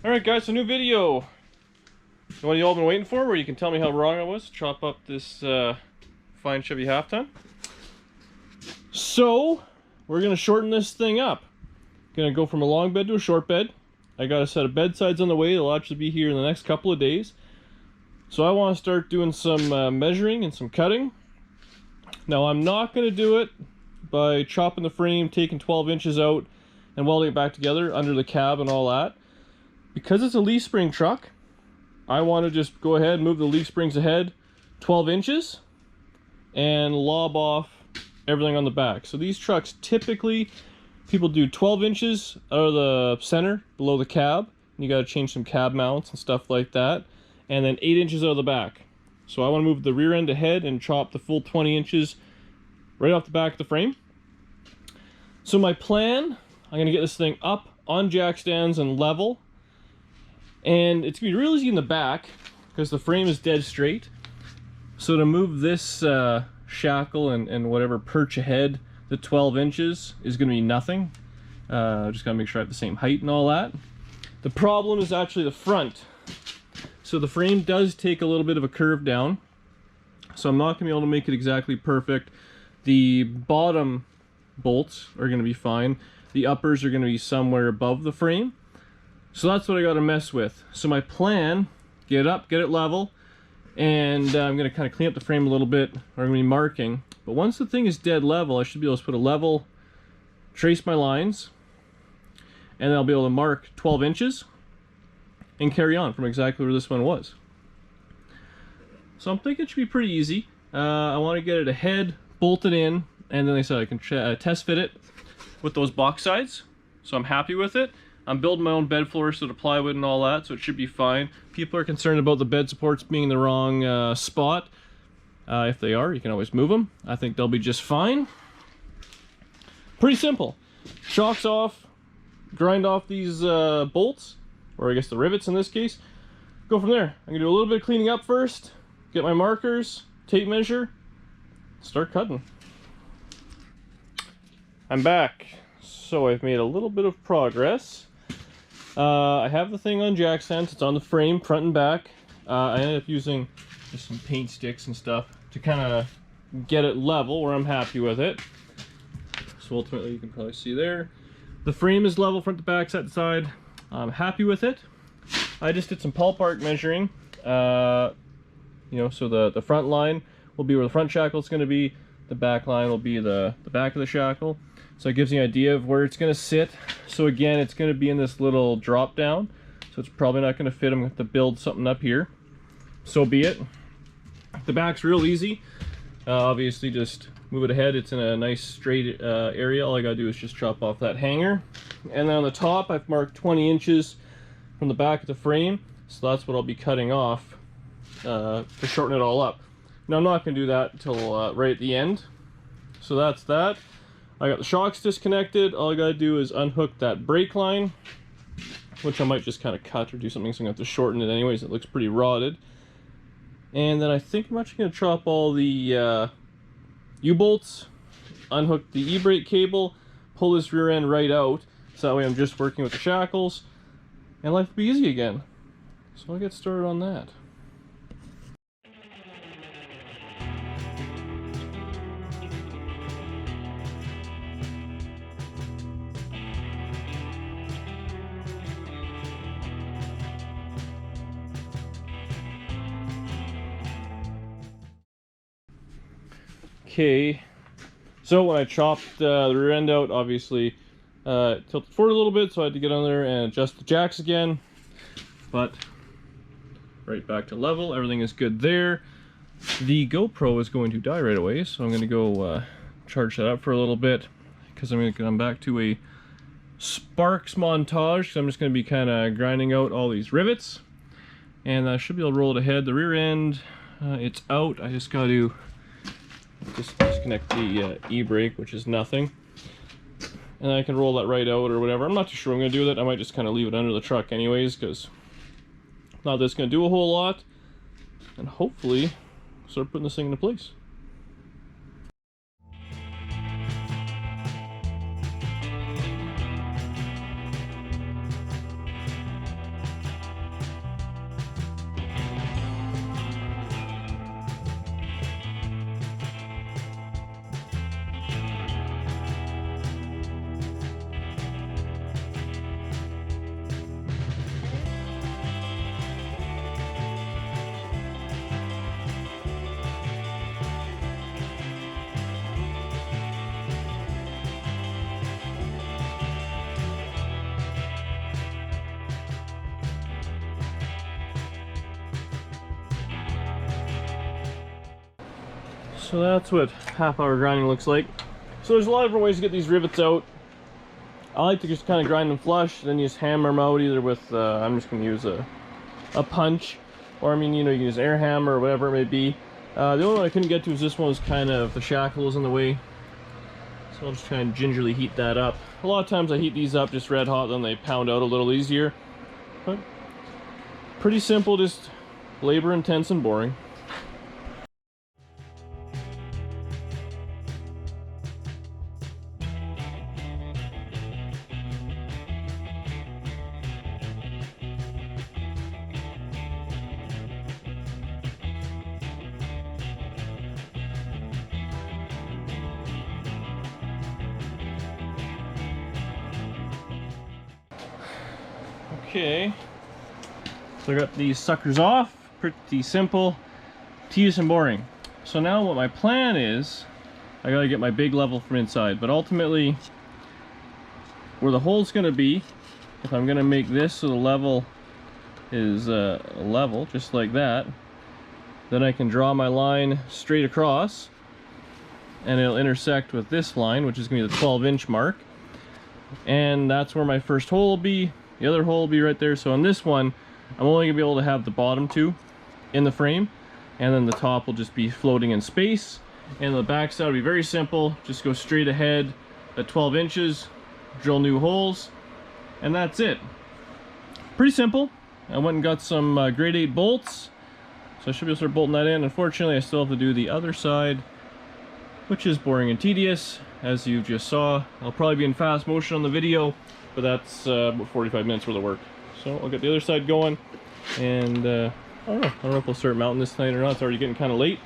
Alright guys, so new video. What you all been waiting for, where you can tell me how wrong I was. Chop up this fine Chevy half ton. So, we're going to shorten this thing up. Going to go from a long bed to a short bed. I got a set of bed sides on the way. They'll actually be here in the next couple of days. So I want to start doing some measuring and some cutting. Now I'm not going to do it by chopping the frame, taking 12 inches out, and welding it back together under the cab and all that. Because it's a leaf spring truck, I want to just go ahead and move the leaf springs ahead 12 inches and lob off everything on the back. So these trucks, typically people do 12 inches out of the center below the cab. You got to change some cab mounts and stuff like that, and then 8 inches out of the back. So I want to move the rear end ahead and chop the full 20 inches right off the back of the frame. So my plan, I'm going to get this thing up on jack stands and level. And it's going to be real easy in the back because the frame is dead straight. So to move this shackle and whatever perch ahead, the 12 inches is going to be nothing. Just got to make sure I have the same height and all that. The problem is actually the front. So the frame does take a little bit of a curve down. So I'm not going to be able to make it exactly perfect. The bottom bolts are going to be fine. The uppers are going to be somewhere above the frame. So that's what I got to mess with. So my plan, get it up, get it level, and I'm going to kind of clean up the frame a little bit, or I'm going to be marking. But once the thing is dead level, I should be able to put a level, trace my lines, and then I'll be able to mark 12 inches and carry on from exactly where this one was. So I'm thinking it should be pretty easy. I want to get it ahead, bolted in, and then like I said I can test fit it with those box sides. So I'm happy with it. I'm building my own bed floor, so the plywood and all that, so it should be fine. People are concerned about the bed supports being in the wrong spot. If they are, you can always move them. I think they'll be just fine. Pretty simple. Shocks off, grind off these bolts, or I guess the rivets in this case. Go from there. I'm going to do a little bit of cleaning up first, get my markers, tape measure, start cutting. I'm back. So I've made a little bit of progress. I have the thing on jack stands. It's on the frame, front and back. I ended up using just some paint sticks and stuff to kind of get it level where I'm happy with it. So ultimately you can probably see there. The frame is level front to back, side to side. I'm happy with it. I just did some pulp arc measuring. You know, so the front line will be where the front shackle is going to be. The back line will be the back of the shackle. So it gives you an idea of where it's going to sit. So again, it's going to be in this little drop down. So it's probably not going to fit. I'm going to have to build something up here. So be it. The back's real easy. Obviously just move it ahead. It's in a nice straight area. All I got to do is just chop off that hanger. And then on the top, I've marked 20 inches from the back of the frame. So that's what I'll be cutting off to shorten it all up. Now I'm not going to do that until right at the end. So that's that. I got the shocks disconnected. All I gotta do is unhook that brake line, which I might just kind of cut or do something, so I'm gonna have to shorten it anyways. It looks pretty rotted. And then I think I'm actually gonna chop all the U-bolts, unhook the e-brake cable, pull this rear end right out, so that way I'm just working with the shackles, and life will be easy again. So I'll get started on that. Okay, so when I chopped the rear end out, obviously it tilted forward a little bit, so I had to get on there and adjust the jacks again. But right back to level, everything is good there. The GoPro is going to die right away, so I'm going to go charge that up for a little bit, because I'm going to come back to a sparks montage. So I'm just going to be kind of grinding out all these rivets, and I should be able to roll it ahead. The rear end, it's out. I just got to just disconnect the e-brake, which is nothing, and I can roll that right out or whatever. I'm not too sure what I'm going to do with it. I might just kind of leave it under the truck anyways, because not that it's going to do a whole lot, and hopefully start putting this thing into place. So that's what half-hour grinding looks like. So there's a lot of different ways to get these rivets out. I like to just kind of grind them flush, then you just hammer them out either with, I'm just going to use a punch, or I mean, you know, you can use air hammer or whatever it may be. The only one I couldn't get to is this one was kind of, the shackle was in the way. So I'll just try and gingerly heat that up. A lot of times I heat these up just red hot, then they pound out a little easier. But pretty simple, just labor intense and boring. Okay, so I got these suckers off. Pretty simple, tedious and boring. So now what my plan is, I gotta get my big level from inside, but ultimately where the hole's gonna be, if I'm gonna make this so the level is level, just like that, then I can draw my line straight across and it'll intersect with this line, which is gonna be the 12-inch mark, and that's where my first hole will be. The other hole will be right there. So on this one, I'm only gonna be able to have the bottom two in the frame, and then the top will just be floating in space. And the back side will be very simple. Just go straight ahead at 12 inches, drill new holes, and that's it. Pretty simple. I went and got some grade 8 bolts, so I should be able to start bolting that in. Unfortunately, I still have to do the other side, which is boring and tedious, as you just saw. I'll probably be in fast motion on the video, but that's about 45 minutes worth of work. So I'll get the other side going, and I don't know if we'll start mounting this tonight or not. It's already getting kind of late,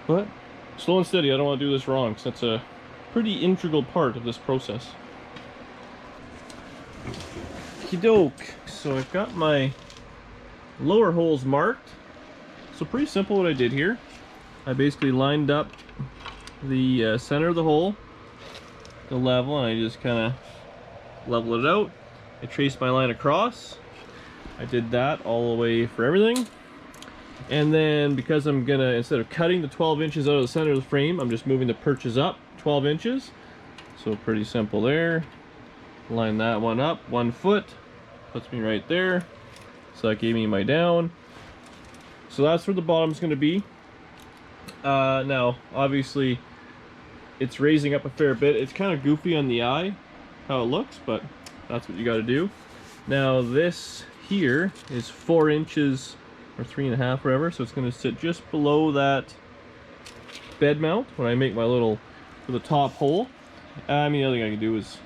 but slow and steady. I don't want to do this wrong, because that's a pretty integral part of this process. Okey-doke. So I've got my lower holes marked. So pretty simple what I did here. I basically lined up the center of the hole, the level, and I just kind of level it out. I traced my line across. I did that all the way for everything. And then because I'm gonna, instead of cutting the 12 inches out of the center of the frame, I'm just moving the perches up 12 inches. So pretty simple there. Line that one up 1 foot. Puts me right there. So that gave me my down. So that's where the bottom's gonna be. Now, obviously, it's raising up a fair bit. It's kind of goofy on the eye, how it looks, but that's what you got to do. Now this here is 4 inches or 3.5, whatever, so it's going to sit just below that bed mount when I make my little, for the top hole. I mean, the other thing I can do is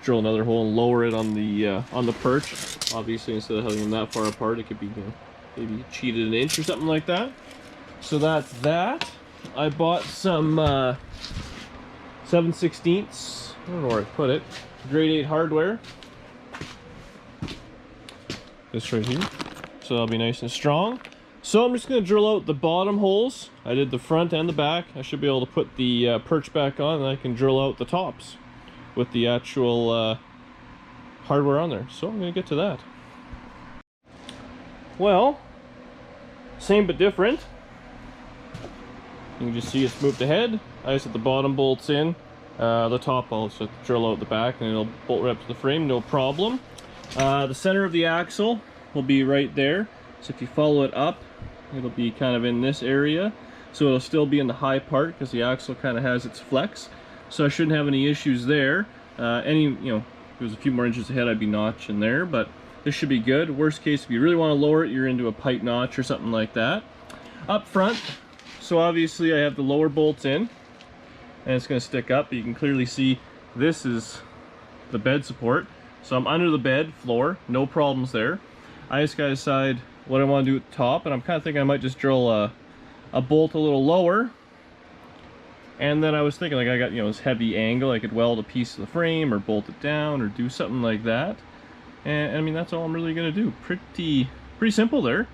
drill another hole and lower it on the perch. Obviously, instead of having them that far apart, it could be, you know, maybe cheated an inch or something like that. So that's that. I bought some 7/16, I don't know where I put it, grade 8 hardware. This right here. So that'll be nice and strong. So I'm just going to drill out the bottom holes. I did the front and the back. I should be able to put the perch back on, and I can drill out the tops with the actual hardware on there. So I'm going to get to that. Well, same but different. You can just see it's moved ahead. I just set the bottom bolts in. The top I'll just drill out the back, and it'll bolt right up to the frame, no problem. The center of the axle will be right there. So if you follow it up, it'll be kind of in this area. So it'll still be in the high part because the axle kind of has its flex. So I shouldn't have any issues there. You know, if it was a few more inches ahead, I'd be notching there, but this should be good. Worst case, if you really want to lower it, you're into a pipe notch or something like that. Up front, so obviously I have the lower bolts in, and it's going to stick up. You can clearly see this is the bed support. So I'm under the bed floor, no problems there. I just got to decide what I want to do at the top, and I'm kind of thinking I might just drill a bolt a little lower. And then I was thinking, like, I got, you know, this heavy angle, I could weld a piece of the frame or bolt it down or do something like that. And I mean, that's all I'm really going to do. Pretty simple there.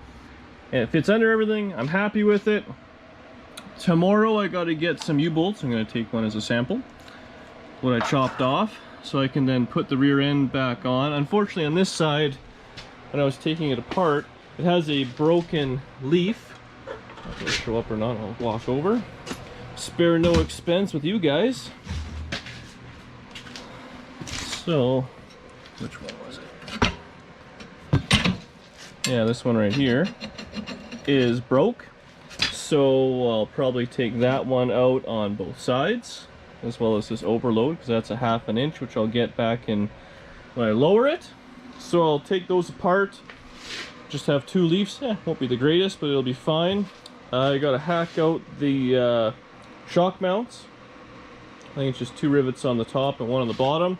And it fits under everything. I'm happy with it. Tomorrow I got to get some U-bolts. I'm going to take one as a sample, what I chopped off, so I can then put the rear end back on. Unfortunately, on this side, when I was taking it apart, it has a broken leaf If it'll show up or not, I'll walk over. Spare no expense with you guys. So, which one was it? Yeah, this one right here is broke. So I'll probably take that one out on both sides, as well as this overload, because that's a 1/2 inch, which I'll get back in when I lower it. So I'll take those apart. Just have 2 leaves. Won't be the greatest, but it'll be fine. I gotta hack out the shock mounts. I think it's just 2 rivets on the top and 1 on the bottom.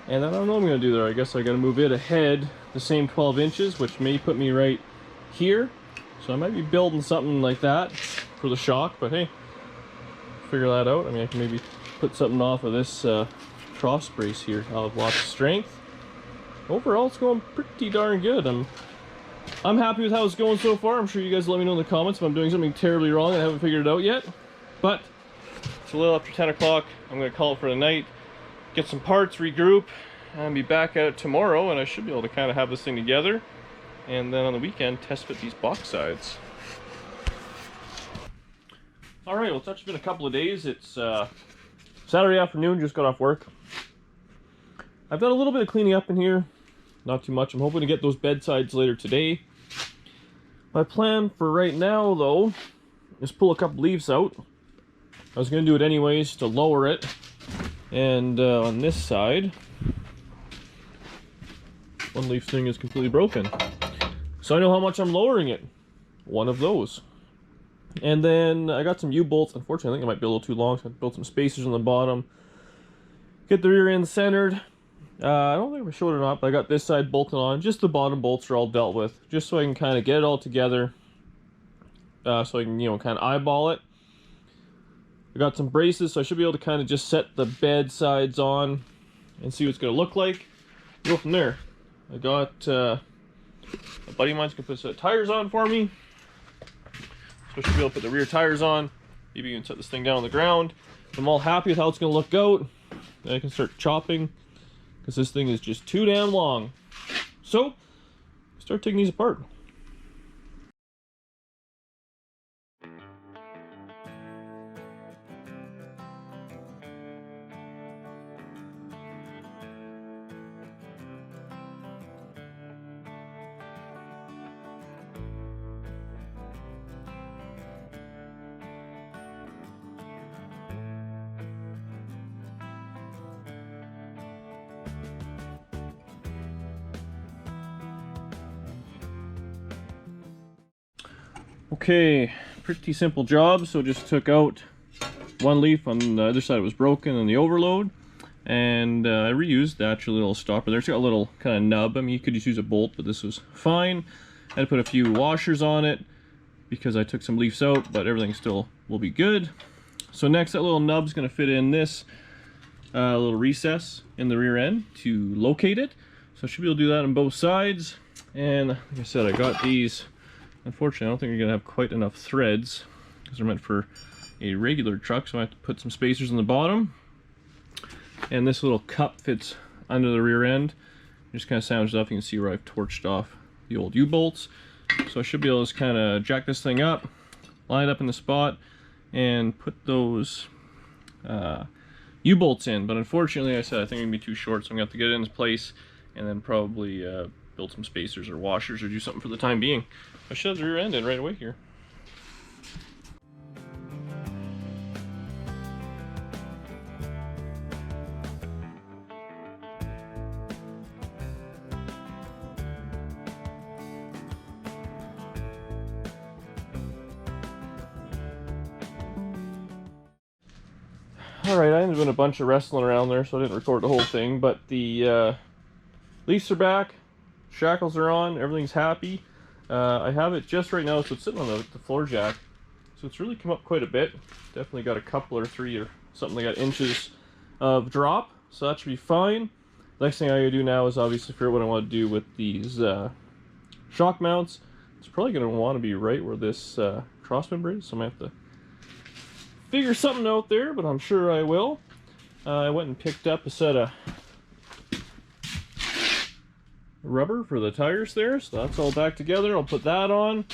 And I don't know what I'm gonna do there. I guess I gotta move it ahead the same 12 inches, which may put me right here. So I might be building something like that for the shock, but hey, figure that out. I mean, I can maybe put something off of this cross brace here. I'll have lots of strength. Overall, it's going pretty darn good. I'm happy with how it's going so far. I'm sure you guys will let me know in the comments if I'm doing something terribly wrong and I haven't figured it out yet. But it's a little after 10 o'clock. I'm going to call it for the night, get some parts, regroup, and be back at it tomorrow, and I should be able to kind of have this thing together. And then on the weekend, test fit these box sides. Alright, well, it's actually been a couple of days. It's Saturday afternoon, just got off work. I've done a little bit of cleaning up in here. Not too much. I'm hoping to get those bed sides later today. My plan for right now, though, is pull a couple leaves out. I was going to do it anyways to lower it. And on this side, one leaf thing is completely broken. So I know how much I'm lowering it. One of those. And then I got some U-bolts. Unfortunately, I think it might be a little too long, so I built some spacers on the bottom. Get the rear end centered. I don't think if I showed it or not, but I got this side bolted on. Just the bottom bolts are all dealt with. Just so I can kind of get it all together. So I can, you know, kind of eyeball it. I got some braces, so I should be able to kind of just set the bed sides on and see what it's going to look like. Go from there. I got a buddy of mine's going to put some tires on for me. So I should be able to put the rear tires on. Maybe you can set this thing down on the ground. If I'm all happy with how it's going to look out, then I can start chopping, because this thing is just too damn long. So, start taking these apart. Okay, pretty simple job. So just took out one leaf on the other side. It was broken on the overload, and I reused the actual little stopper there. It's got a little kind of nub. I mean, you could just use a bolt, but this was fine. I had to put a few washers on it because I took some leaves out, but everything still will be good. So next, that little nub's going to fit in this little recess in the rear end to locate it. So I should be able to do that on both sides. And like I said, I got these. Unfortunately, I don't think you're going to have quite enough threads because they're meant for a regular truck, so I have to put some spacers on the bottom. And this little cup fits under the rear end. Just kind of sandwiched it up. You can see where I've torched off the old U-bolts. So I should be able to just kind of jack this thing up, line it up in the spot, and put those U-bolts in. But unfortunately, I said I think it's going to be too short, so I'm going to have to get it in place and then probably build some spacers or washers or do something for the time being. I should have the rear end in right away here. Alright, I ended up doing a bunch of wrestling around there, so I didn't record the whole thing, but the leaves are back, shackles are on, everything's happy. I have it just right now, so it's sitting on the floor jack. So it's really come up quite a bit. Definitely got a couple or 3 or something like that inches of drop, so that should be fine. The next thing I gotta do now is obviously figure out what I want to do with these shock mounts. It's probably going to want to be right where this cross member is, so I might have to figure something out there, but I'm sure I will. I went and picked up a set of rubber for the tires there, so that's all back together. I'll put that on,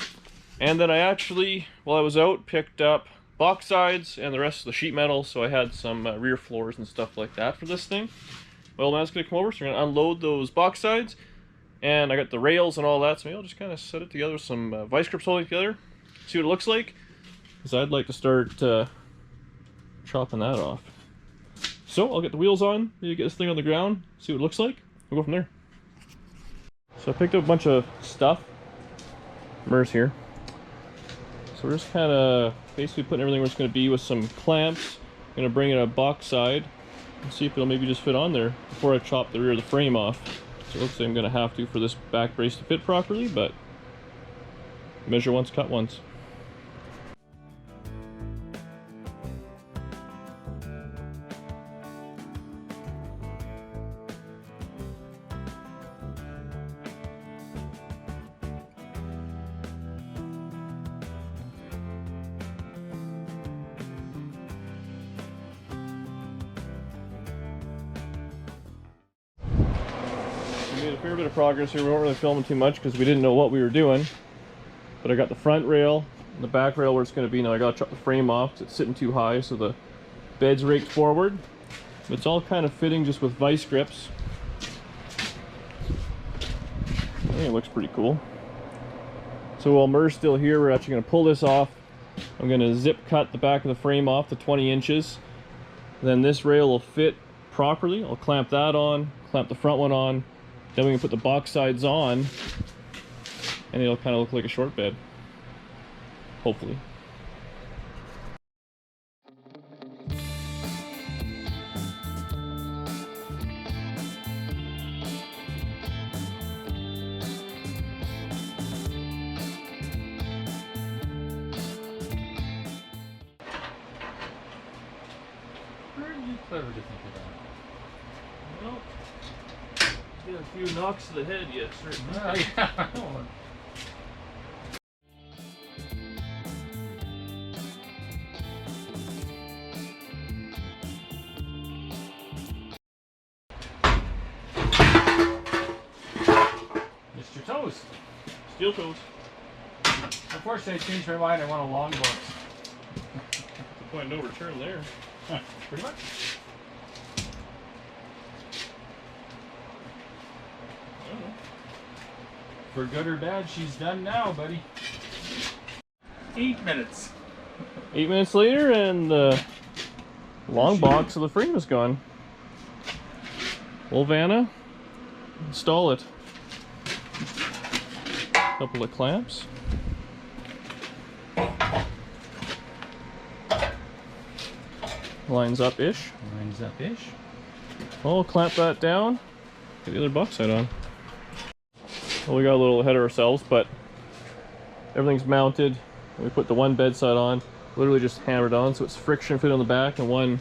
And then I actually, while I was out, picked up box sides and the rest of the sheet metal, so I had some rear floors and stuff like that for this thing. Well, man's gonna come over, so we're gonna unload those box sides, and I got the rails and all that, so maybe I'll just kind of set it together with some vice grips holding together, see what it looks like, because I'd like to start chopping that off. So I'll get the wheels on, maybe get this thing on the ground, see what it looks like, we'll go from there. So I picked up a bunch of stuff. Mer's here. So we're just kind of basically putting everything where it's going to be with some clamps. I'm going to bring in a box side and see if it'll maybe just fit on there before I chop the rear of the frame off. So it looks like I'm going to have to for this back brace to fit properly, but measure once, cut once. We made a fair bit of progress here. We weren't really filming too much because we didn't know what we were doing. But I got the front rail and the back rail where it's going to be. Now I got to chop the frame off because it's sitting too high, so the bed's raked forward. It's all kind of fitting just with vice grips. I think it looks pretty cool. So while Mer's still here, we're actually going to pull this off. I'm going to zip cut the back of the frame off to 20 inches. Then this rail will fit properly. I'll clamp that on, clamp the front one on. Then we can put the box sides on, and it'll kind of look like a short bed, hopefully. Pretty clever to think of that. Well, get a few knocks to the head yet, certainly. Yeah, I know. Mr. Toast. Steel toes. Unfortunately, I changed my mind. I want a long box. The point of no return there. Pretty much. I don't know. For good or bad, she's done now, buddy. 8 minutes. 8 minutes later, and the long box of the frame is gone. Well, Vanna, install it. Couple of clamps. Lines up-ish. Lines up-ish. I'll clamp that down. Get the other box side on. Well, we got a little ahead of ourselves, but everything's mounted. We put the one bed side on, literally just hammered on, so it's friction fit on the back and one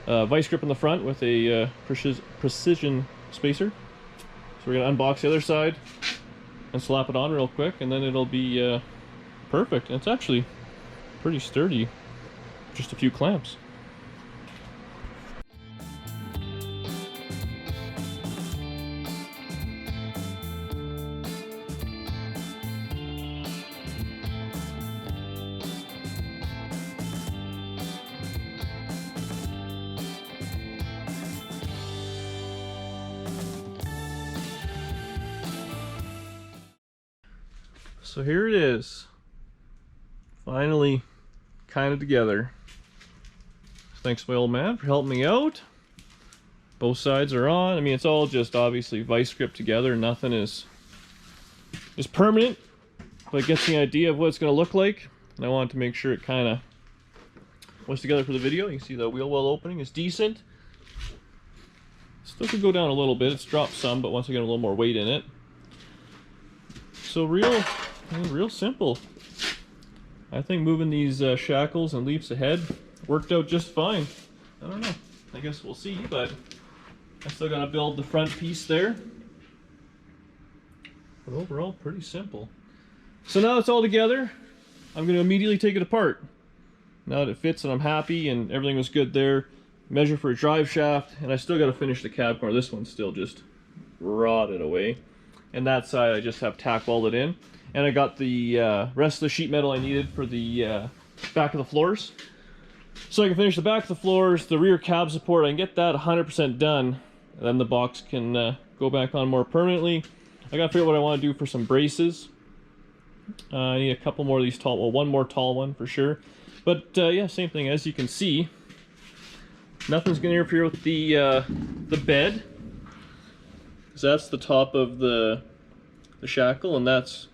vice grip in the front with a precision spacer. So we're gonna unbox the other side and slap it on real quick, and then it'll be perfect. And it's actually pretty sturdy, just a few clamps. So here it is, finally kind of together. Thanks to my old man for helping me out. Both sides are on. I mean, it's all just obviously vice grip together. Nothing is permanent, but it gets the idea of what it's going to look like. And I wanted to make sure it kind of was together for the video. You can see the wheel well opening is decent. Still could go down a little bit. It's dropped some, but once I get a little more weight in it. So real simple. I think moving these shackles and leaps ahead worked out just fine. I don't know. I guess we'll see, but I still gotta build the front piece there. But overall, pretty simple. So now it's all together, I'm gonna immediately take it apart. Now that it fits and I'm happy and everything was good there, measure for a drive shaft, and I still gotta finish the cab corner. This one's still just rotted away. and that side I just have tack welded in. And I got the rest of the sheet metal I needed for the back of the floors. So I can finish the back of the floors, the rear cab support, I can get that 100% done. And then the box can go back on more permanently. I gotta figure out what I want to do for some braces. I need a couple more of these tall, well, one more tall one for sure. But yeah, same thing. As you can see, nothing's gonna interfere with the bed. So that's the top of the shackle, and that's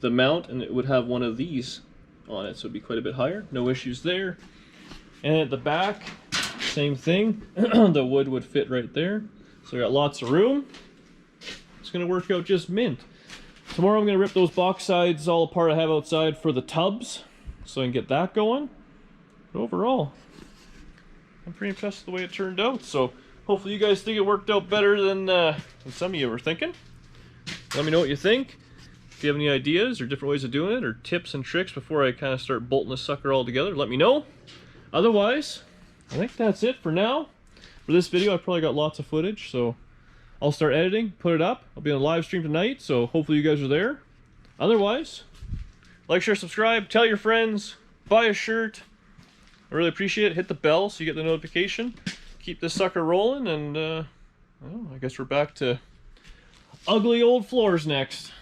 the mount, and it would have one of these on it, so it'd be quite a bit higher. No issues there. And at the back, same thing. The wood would fit right there. So we got lots of room. It's gonna work out just mint. Tomorrow I'm gonna rip those box sides all apart I have outside for the tubs, so I can get that going. But overall, I'm pretty impressed with the way it turned out. So hopefully you guys think it worked out better than some of you were thinking. Let me know what you think. If you have any ideas or different ways of doing it, or tips and tricks before I kind of start bolting this sucker all together, let me know. Otherwise, I think that's it for now. For this video, I probably got lots of footage, so I'll start editing, put it up. I'll be on a live stream tonight, so hopefully you guys are there. Otherwise, like, share, subscribe, tell your friends, buy a shirt. I really appreciate it. Hit the bell so you get the notification. Keep this sucker rolling, and well, I guess we're back to ugly old floors next.